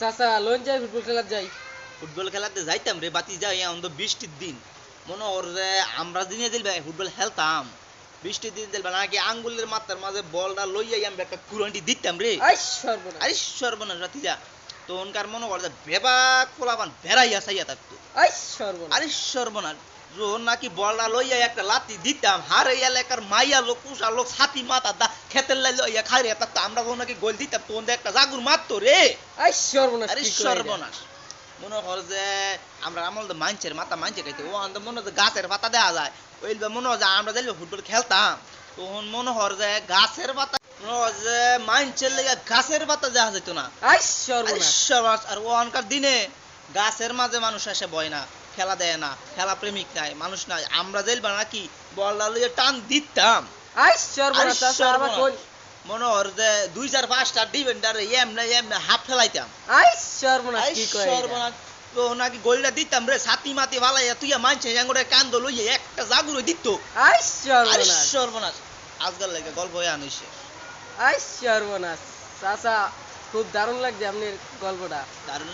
চাচা লোন যাই ফুটবল খেলার যাই। ফুটবল খেলাতে যাইতাম রে বাতি যাই এখন তো বৃষ্টির দিন মনে ওর যে আমরা দিনে দিল ভাই ফুটবল খেলতাম বৃষ্টির দিন দিল নাকি আঙ্গুলের মাথার মাঝে বলটা লইয়াই আমি একটা কুরান্টি দিতাম রে আই সর্বনাশ। আরে সর্বনাশ রাতি যা তখনকার মনে কর যে বেবাক পোলাপান বেড়াইয়া চাইয়া থাকতো আই সর্বনাশ। আরে সর্বনাশ যখন নাকি বলটা লইয়া একটা লাতি দিতাম হারে এলাকার মাইয়া লোক পুষা লোক ছাতি মাথা দা খেতের লাই লইয়া খাইরে থাকতো আমরা যখন নাকি গোল দিতাম তখন তো একটা জাগুর মারতো রে আই সর্বনাশ। আরে কি কই এটা? সর্বনাশ মনে কর যে আমরা আমল তো মানছের মাথা মানছে খাইতে ও আনন্দ মনে হয় যে গাছের পাতা দেওয়া যায় ওই মনে হয় যে আমরা যাইলে ফুটবল খেলতাম তখন মনে হয় যে গাছের পাতা মনে হয় যে মানছের লেগে গাছের পাতা দেওয়া যেত না আই আরে সর্বনাশ। সর্বনাশ আর ওখানকার দিনে গাছের মাঝে মানুষ এসে বয় না খেলা দেয় না খেলা প্রেমিক নাই মানুষ নাই আমরা যাইবা নাকি বলটা লইয়ে টান দিতাম আই আরে সর্বনাশ। চাচা আবার সর্বনাশ কোন? মনে হয় যে 2-4-5টা ডিফেন্ডার এমনি এমনি হাফ ফেলাইতাম আই সর্বনাশ। আরে কি কই এটা? সর্বনাশ তো নাকি গোলটা দিতাম রে ছাতি মাতি ভালাইয়া তুই মানছে জাঙ্গুরে কান্দ লইয়ে একটা জাগুরে দিত আই আরে সর্বনাশ। সর্বনাশ আজকাল লাগে গল্প হয়ে আনিছে আই সর্বনাশ। চাচা খুব দারুণ লাগছে আপনার গল্পটা। দারুণ